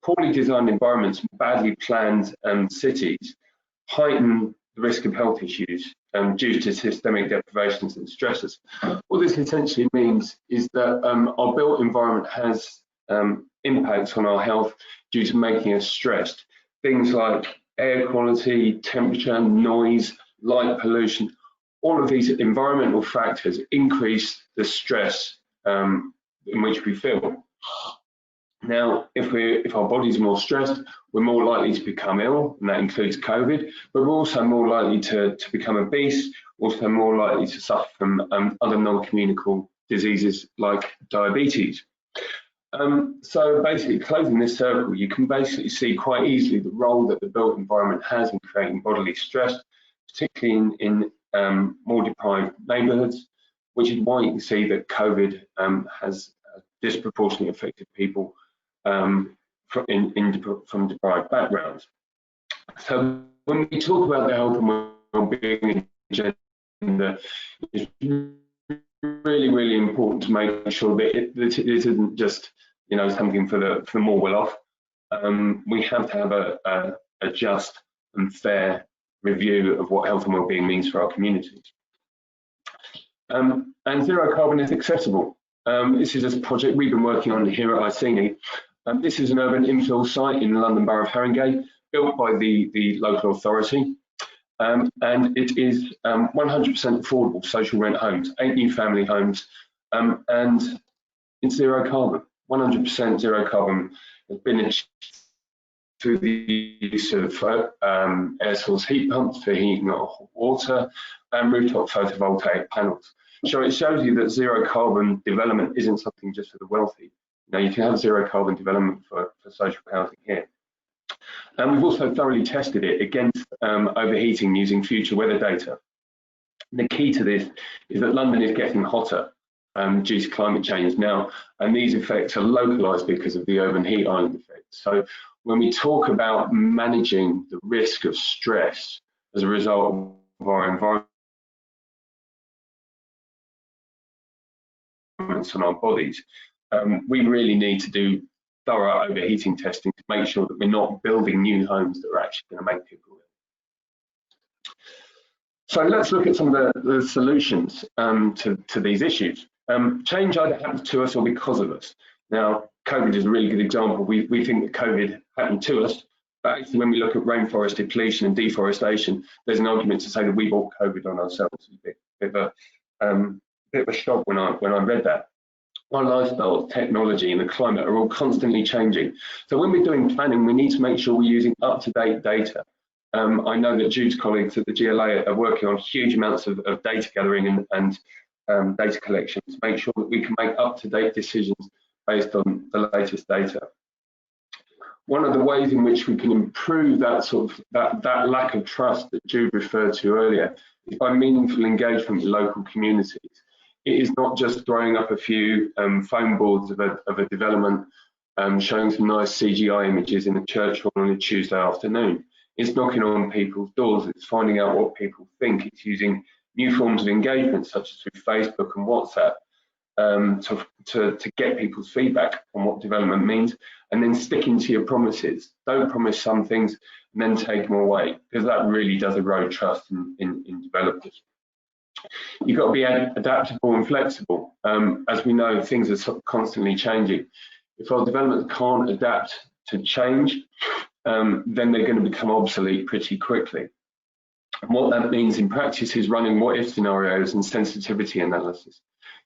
E: Poorly designed environments and badly planned cities heighten the risk of health issues due to systemic deprivations and stresses. What this essentially means is that our built environment has impacts on our health due to making us stressed. Things like air quality, temperature, noise, light pollution, all of these environmental factors increase the stress in which we feel. Now, if our body's more stressed, we're more likely to become ill, and that includes COVID, but we're also more likely to become obese, also more likely to suffer from other non-communicable diseases like diabetes. So basically, closing this circle, you can basically see quite easily the role that the built environment has in creating bodily stress, particularly in more deprived neighbourhoods, which is why you can see that COVID has disproportionately affected people from deprived backgrounds. So when we talk about the health and well-being agenda, it's really, really important to make sure that this isn't just, you know, something for the more well-off. We have to have a just and fair review of what health and well-being means for our communities. And zero carbon is accessible. This is a project we've been working on here at Iceni. This is an urban infill site in the London Borough of Haringey, built by the local authority. And it is 100% affordable social rent homes, 8 new family homes, and it's zero carbon, 100% zero carbon. Has been achieved through the use of air source heat pumps for heating of water and rooftop photovoltaic panels. So it shows you that zero carbon development isn't something just for the wealthy. You know, you can have zero carbon development for social housing here. And we've also thoroughly tested it against overheating using future weather data. And the key to this is that London is getting hotter due to climate change now, and these effects are localised because of the urban heat island effect. So when we talk about managing the risk of stress as a result of our environment on our bodies, we really need to do thorough overheating testing to make sure that we're not building new homes that are actually going to make people ill. So let's look at some of the solutions to these issues. Change either happens to us or because of us. Now, COVID is a really good example. We think that COVID happened to us, but actually when we look at rainforest depletion and deforestation, there's an argument to say that we brought COVID on ourselves. It's a bit of a shock when I read that. Our lifestyle, technology and the climate are all constantly changing. So when we're doing planning, we need to make sure we're using up-to-date data. I know that Jude's colleagues at the GLA are working on huge amounts of data gathering and data collection to make sure that we can make up-to-date decisions based on the latest data. One of the ways in which we can improve that lack of trust that Jude referred to earlier is by meaningful engagement with local communities. It is not just throwing up a few foam boards of a development, showing some nice CGI images in a church hall on a Tuesday afternoon. It's knocking on people's doors. It's finding out what people think. It's using new forms of engagement, such as through Facebook and WhatsApp, to get people's feedback on what development means, and then sticking to your promises. Don't promise some things and then take them away, because that really does erode trust in developers. You've got to be adaptable and flexible. As we know, things are sort of constantly changing. If our developments can't adapt to change, then they're going to become obsolete pretty quickly. And what that means in practice is running what-if scenarios and sensitivity analysis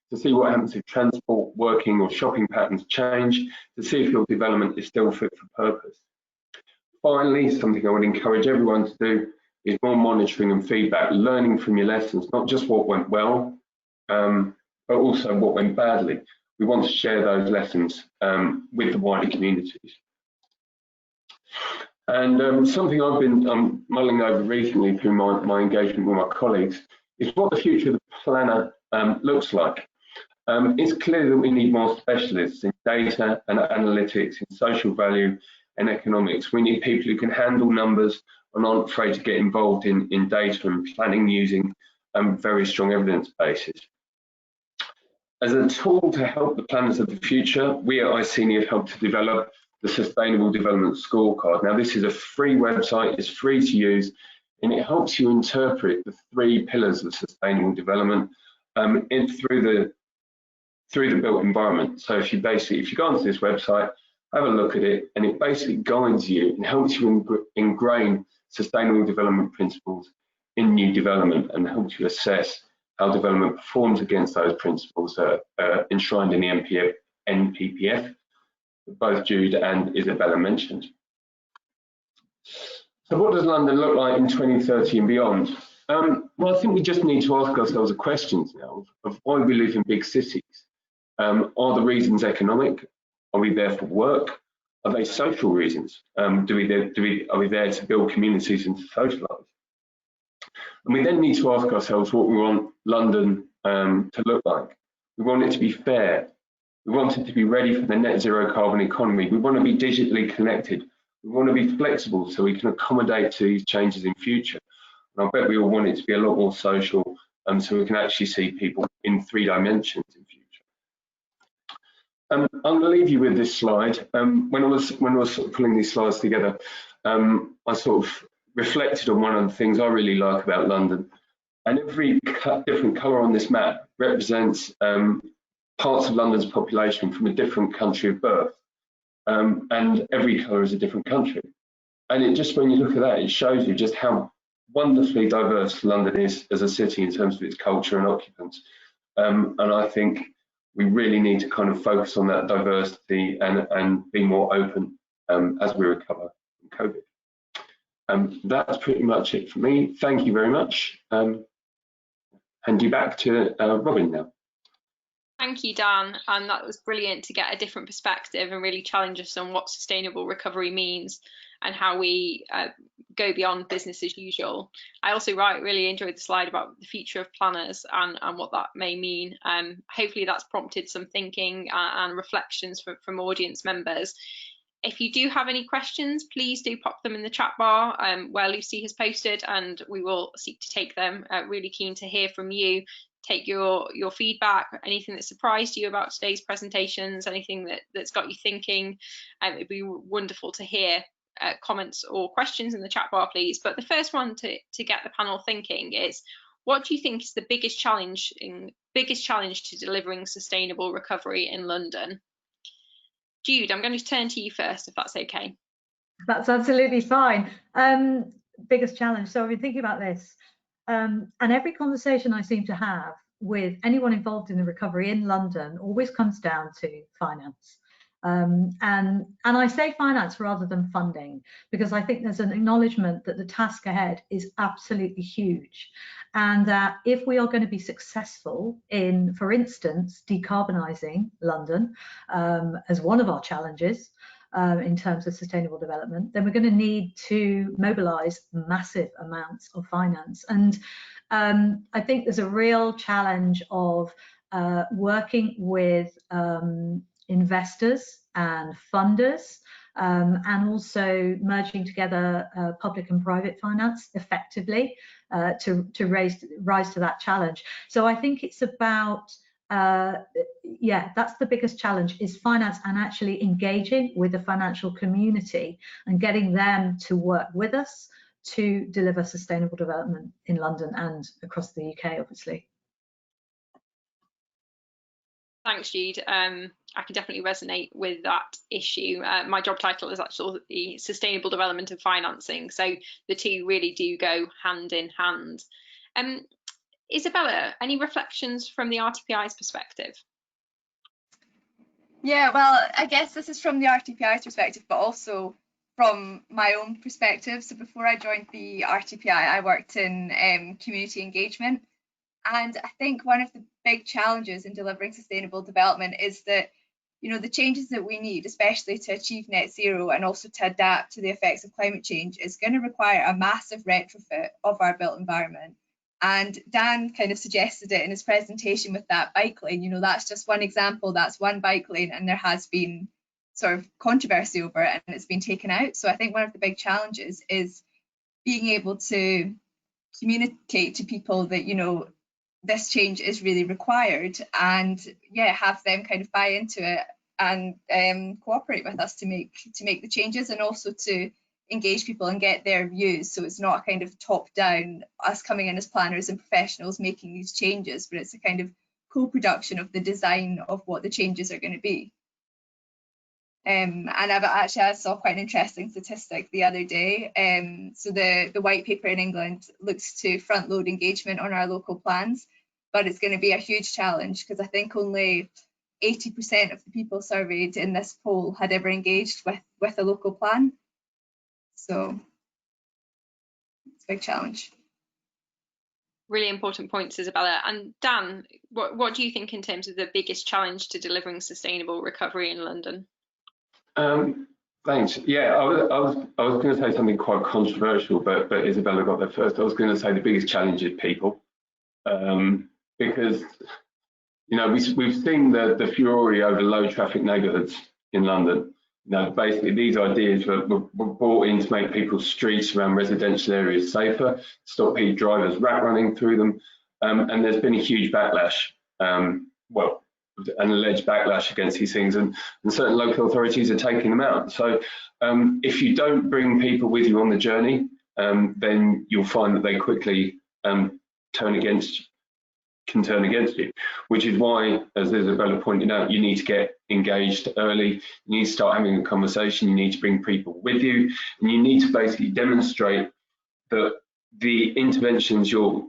E: to see what happens if transport, working or shopping patterns change, to see if your development is still fit for purpose. Finally, something I would encourage everyone to do is more monitoring and feedback, learning from your lessons, not just what went well, but also what went badly. We want to share those lessons with the wider communities. And something I've been mulling over recently through my engagement with my colleagues is what the future of the planner looks like. It's clear that we need more specialists in data and analytics, in social value and economics. We need people who can handle numbers and aren't afraid to get involved in data and planning using very strong evidence bases. As a tool to help the planners of the future, we at Iceni have helped to develop the Sustainable Development Scorecard. Now, this is a free website, it's free to use, and it helps you interpret the 3 pillars of sustainable development through the built environment. So if you go onto this website, have a look at it, and it basically guides you and helps you ingrain sustainable development principles in new development and helps you assess how development performs against those principles that are enshrined in the NPPF, that both Jude and Isabella mentioned. So what does London look like in 2030 and beyond? Well, I think we just need to ask ourselves the questions now of why we live in big cities. Are the reasons economic? Are we there for work? Are they social reasons? Are we there to build communities and to socialise? And we then need to ask ourselves what we want London to look like. We want it to be fair. We want it to be ready for the net zero carbon economy. We want to be digitally connected. We want to be flexible so we can accommodate to these changes in future. And I bet we all want it to be a lot more social, so we can actually see people in 3 dimensions in future. I'm going to leave you with this slide. When I was sort of pulling these slides together, I sort of reflected on one of the things I really like about London. And every different colour on this map represents parts of London's population from a different country of birth. And every colour is a different country. And it just, when you look at that, it shows you just how wonderfully diverse London is as a city in terms of its culture and occupants. And I think we really need to kind of focus on that diversity and be more open as we recover from COVID. That's pretty much it for me. Thank you very much. Hand you back to Robyn now.
A: Thank you, Dan, and that was brilliant to get a different perspective and really challenge us on what sustainable recovery means and how we go beyond business as usual. I also really enjoyed the slide about the future of planners and what that may mean. Hopefully that's prompted some thinking and reflections from audience members. If you do have any questions, please do pop them in the chat bar where Lucy has posted, and we will seek to take them. Really keen to hear from you. Take your feedback, anything that surprised you about today's presentations, anything that's got you thinking. It'd be wonderful to hear comments or questions in the chat bar, please. But the first one to get the panel thinking is, what do you think is the biggest challenge to delivering sustainable recovery in London? Jude, I'm going to turn to you first, if that's okay.
D: That's absolutely fine. Biggest challenge. So I've been thinking about this. And every conversation I seem to have with anyone involved in the recovery in London always comes down to finance. And I say finance rather than funding, because I think there's an acknowledgement that the task ahead is absolutely huge. And that if we are going to be successful in, for instance, decarbonising London as one of our challenges, in terms of sustainable development, then we're going to need to mobilise massive amounts of finance. And I think there's a real challenge of working with investors and funders, and also merging together public and private finance effectively to rise to that challenge. So I think it's about yeah, that's the biggest challenge, is finance, and actually engaging with the financial community and getting them to work with us to deliver sustainable development in London and across the UK, obviously.
A: Thanks, Jude. I can definitely resonate with that issue. My job title is actually the Sustainable Development of Financing, so the two really do go hand in hand. Isabella, any reflections from the RTPI's perspective?
C: Yeah, well, I guess this is from the RTPI's perspective, but also from my own perspective. So before I joined the RTPI, I worked in community engagement. And I think one of the big challenges in delivering sustainable development is that, you know, the changes that we need, especially to achieve net zero and also to adapt to the effects of climate change, is going to require a massive retrofit of our built environment. And Dan kind of suggested it in his presentation with that bike lane. You know, that's just one example, that's one bike lane, and there has been sort of controversy over it and it's been taken out. So I think one of the big challenges is being able to communicate to people that, you know, this change is really required, and yeah, have them kind of buy into it and cooperate with us to make the changes, and also to engage people and get their views. So it's not a kind of top down, us coming in as planners and professionals making these changes, but it's a kind of co-production of the design of what the changes are going to be. And I saw quite an interesting statistic the other day. So the white paper in England looks to front load engagement on our local plans, but it's going to be a huge challenge because I think only 80% of the people surveyed in this poll had ever engaged with a local plan. So it's a big challenge.
A: Really important points, Isabella. And Dan, what do you think in terms of the biggest challenge to delivering sustainable recovery in London?
E: Thanks. Yeah, I was going to say something quite controversial, but Isabella got there first. I was going to say the biggest challenge is people, because you know we've seen the fury over low traffic neighbourhoods in London. You know, basically these ideas were brought in to make people's streets around residential areas safer, stop peak drivers rat running through them, and there's been a huge backlash. Well, an alleged backlash against these things, and certain local authorities are taking them out. So if you don't bring people with you on the journey, then you'll find that they quickly can turn against you, which is why, as Isabella pointed out, you need to get engaged early, you need to start having a conversation, you need to bring people with you, and you need to basically demonstrate that the interventions you're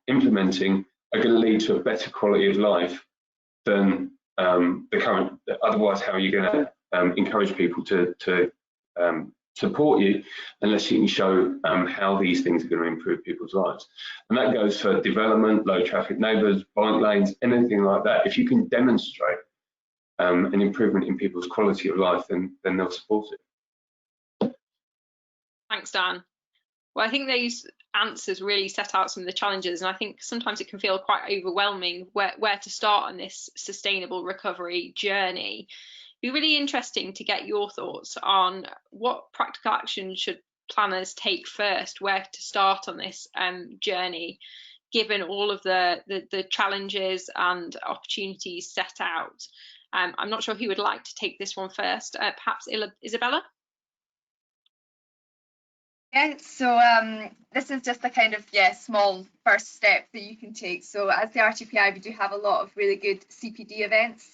E: implementing are going to lead to a better quality of life than the current. Otherwise, how are you going to encourage people to support you unless you can show how these things are going to improve people's lives? And that goes for development, low traffic neighbours, bike lanes, anything like that. If you can demonstrate an improvement in people's quality of life, then they'll support it.
A: Thanks, Dan. Well, I think those answers really set out some of the challenges, and I think sometimes it can feel quite overwhelming where to start on this sustainable recovery journey. It'd be really interesting to get your thoughts on what practical action should planners take first, where to start on this journey, given all of the challenges and opportunities set out. I'm not sure who would like to take this one first. Perhaps Isabella?
C: Yeah, so this is just a kind of small first step that you can take. So as the RTPI, we do have a lot of really good CPD events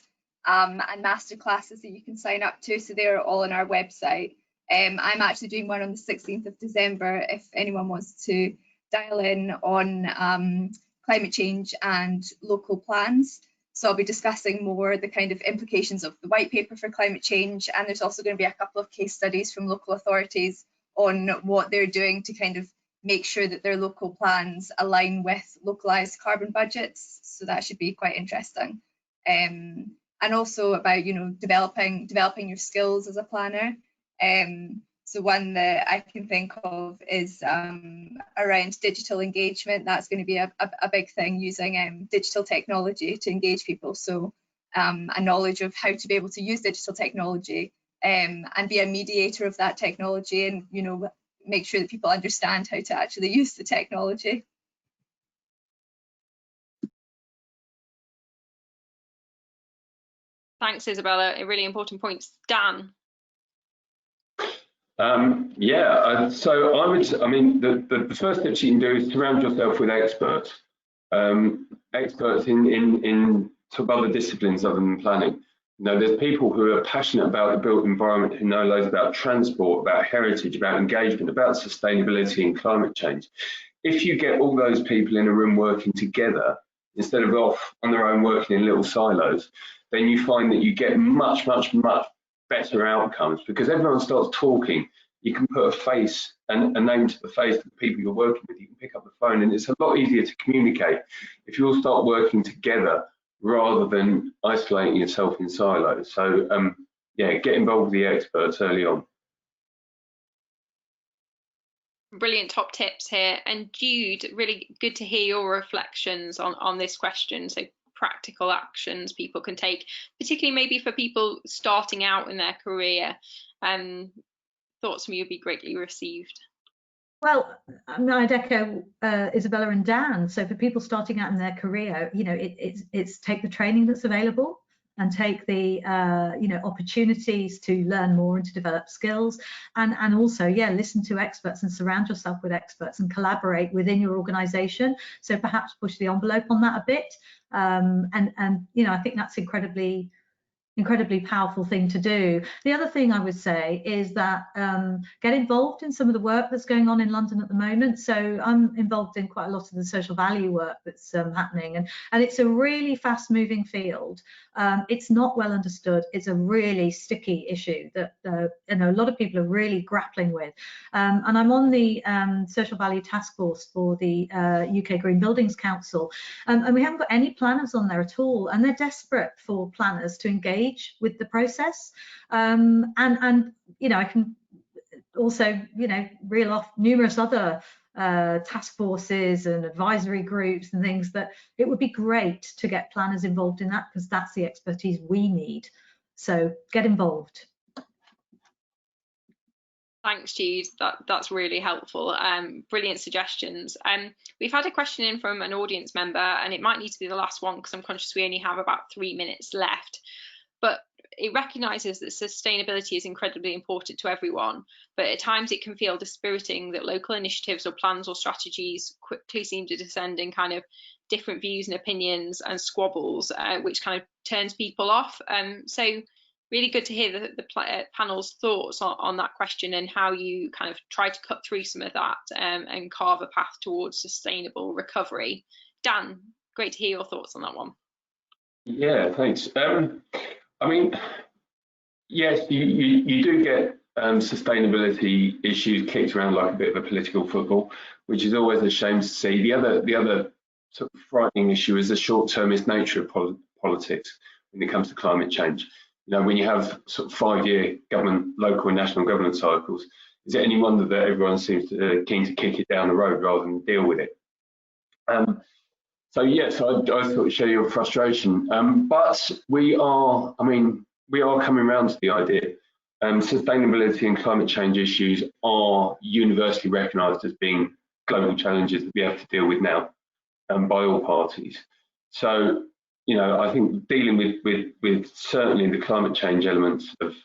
C: and master classes that you can sign up to. So they're all on our website. I'm actually doing one on the 16th of December if anyone wants to dial in on climate change and local plans. So I'll be discussing more the kind of implications of the white paper for climate change, and there's also going to be a couple of case studies from local authorities on what they're doing to kind of make sure that their local plans align with localised carbon budgets. So that should be quite interesting. And also about, you know, developing your skills as a planner. So one that I can think of is around digital engagement. That's going to be a big thing, using digital technology to engage people. So a knowledge of how to be able to use digital technology and be a mediator of that technology, and, you know, make sure that people understand how to actually use the technology.
A: Thanks, Isabella. A really important point. Dan?
E: Yeah, so I mean, the first steps you can do is surround yourself with experts, experts in sort of other disciplines other than planning. You know, there's people who are passionate about the built environment, who know loads about transport, about heritage, about engagement, about sustainability and climate change. If you get all those people in a room working together, instead of off on their own working in little silos, then you find that you get much better outcomes, because everyone starts talking. You can put a face and a name to the face of the people you're working with. You can pick up the phone, and it's a lot easier to communicate if you all start working together rather than isolating yourself in silos. So yeah, get involved with the experts early on.
A: Brilliant top tips here. And Jude, really good to hear your reflections on this question. So practical actions people can take, particularly maybe for people starting out in their career. Thoughts from you would be greatly received.
D: Well, I mean, I'd echo Isabella and Dan. So for people starting out in their career, you know, it's take the training that's available and take the you know, opportunities to learn more and to develop skills, and also, yeah, listen to experts and surround yourself with experts and collaborate within your organisation. So perhaps push the envelope on that a bit, and you know, I think that's incredibly powerful thing to do. The other thing I would say is that get involved in some of the work that's going on in London at the moment. So I'm involved in quite a lot of the social value work that's happening, and it's a really fast moving field. It's not well understood. It's a really sticky issue that you know, a lot of people are really grappling with. And I'm on the social value task force for the UK Green Buildings Council, and we haven't got any planners on there at all, and they're desperate for planners to engage with the process. And you know, I can also, you know, reel off numerous other task forces and advisory groups and things that it would be great to get planners involved in that, because that's the expertise we need. So get involved.
A: Thanks, Jude. That's really helpful. Brilliant suggestions. We've had a question in from an audience member, and it might need to be the last one because I'm conscious we only have about 3 minutes left. But it recognises that sustainability is incredibly important to everyone, but at times it can feel dispiriting that local initiatives or plans or strategies quickly seem to descend in kind of different views and opinions and squabbles, which kind of turns people off. So really good to hear the panel's thoughts on that question and how you kind of try to cut through some of that and carve a path towards sustainable recovery. Dan, great to hear your thoughts on that one.
E: Yeah, thanks. I mean, yes, you do get sustainability issues kicked around like a bit of a political football, which is always a shame to see. The other sort of frightening issue is the short-termist nature of politics when it comes to climate change. You know, when you have sort of 5-year government, local and national government cycles, is it any wonder that everyone seems keen to kick it down the road rather than deal with it? So yes, I sort of share your frustration, but we are coming around to the idea. Sustainability and climate change issues are universally recognised as being global challenges that we have to deal with now, by all parties. So, you know, I think dealing with certainly the climate change elements of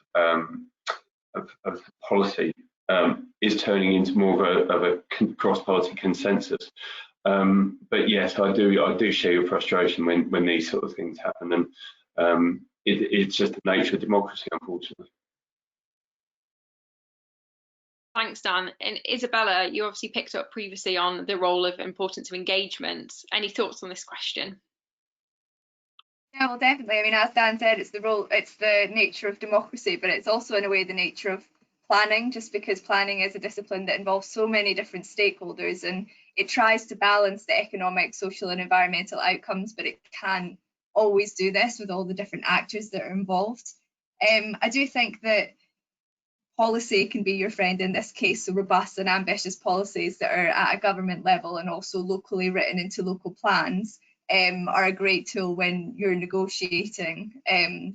E: policy is turning into more of a cross-party consensus. But yes, I do share your frustration when these sort of things happen, and it's just the nature of democracy, unfortunately.
A: Thanks, Dan. And Isabella, you obviously picked up previously on the role of importance of engagement. Any thoughts on this question?
C: Yeah, well, definitely. I mean, as Dan said, it's the nature of democracy, but it's also in a way the nature of planning, just because planning is a discipline that involves so many different stakeholders, and it tries to balance the economic, social and environmental outcomes, but it can't always do this with all the different actors that are involved. I do think that policy can be your friend in this case, so robust and ambitious policies that are at a government level and also locally written into local plans are a great tool when you're negotiating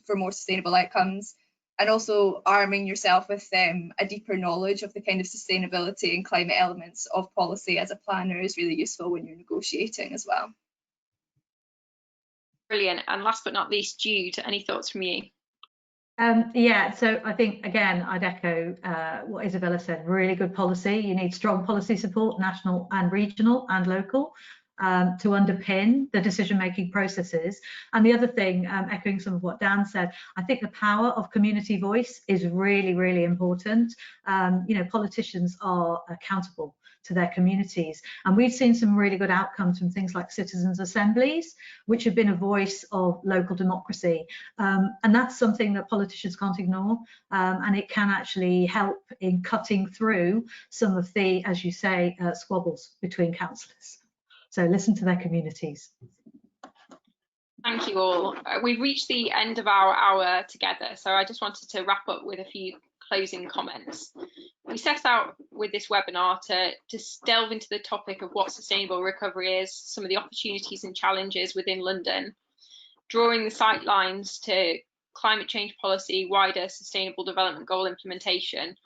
C: for more sustainable outcomes. And also arming yourself with a deeper knowledge of the kind of sustainability and climate elements of policy as a planner is really useful when you're negotiating as well.
A: Brilliant. And last but not least, Jude, any thoughts from you?
D: Yeah, so I think, again, I'd echo what Isabella said, really good policy. You need strong policy support, national and regional and local, to underpin the decision-making processes. And the other thing, echoing some of what Dan said, I think the power of community voice is really, really important. You know, politicians are accountable to their communities. And we've seen some really good outcomes from things like citizens' assemblies, which have been a voice of local democracy. And that's something that politicians can't ignore. And it can actually help in cutting through some of the, as you say, squabbles between councillors. So listen to their communities.
A: Thank you all. We've reached the end of our hour together, so I just wanted to wrap up with a few closing comments. We set out with this webinar to delve into the topic of what sustainable recovery is, some of the opportunities and challenges within London, drawing the sight lines to climate change policy, wider sustainable development goal implementation,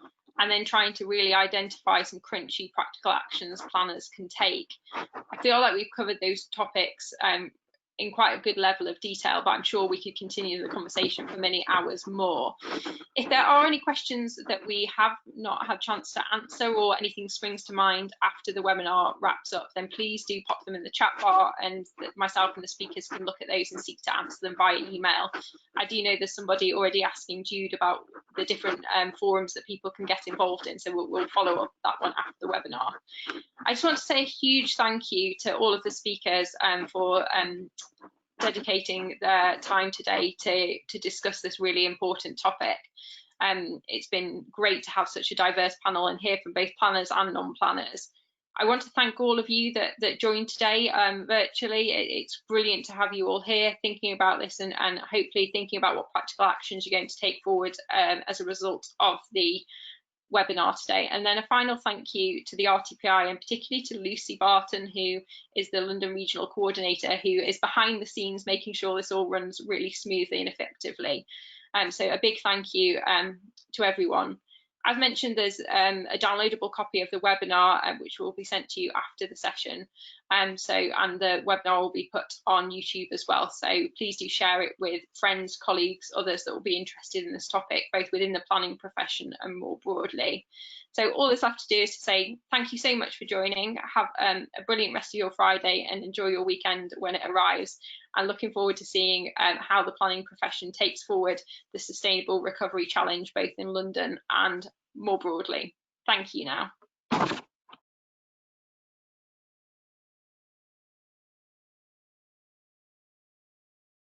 A: and then trying to really identify some crunchy practical actions planners can take. I feel like we've covered those topics in quite a good level of detail, but I'm sure we could continue the conversation for many hours more. If there are any questions that we have not had a chance to answer or anything springs to mind after the webinar wraps up, then please do pop them in the chat bar, and myself and the speakers can look at those and seek to answer them via email. I do know there's somebody already asking Jude about the different forums that people can get involved in, so we'll follow up that one after the webinar. I just want to say a huge thank you to all of the speakers for dedicating their time today to discuss this really important topic. It's been great to have such a diverse panel and hear from both planners and non-planners. I want to thank all of you that joined today virtually. It's brilliant to have you all here thinking about this and hopefully thinking about what practical actions you're going to take forward as a result of the webinar today. And then a final thank you to the RTPI, and particularly to Lucy Barton, who is the London Regional Coordinator, who is behind the scenes making sure this all runs really smoothly and effectively. So a big thank you to everyone. As mentioned, there's a downloadable copy of the webinar which will be sent to you after the session, and the webinar will be put on YouTube as well, so please do share it with friends, colleagues, others that will be interested in this topic, both within the planning profession and more broadly. So all that's left to do is to say thank you so much for joining. Have a brilliant rest of your Friday and enjoy your weekend when it arrives, and looking forward to seeing how the planning profession takes forward the Sustainable Recovery Challenge both in London and more broadly. Thank you now.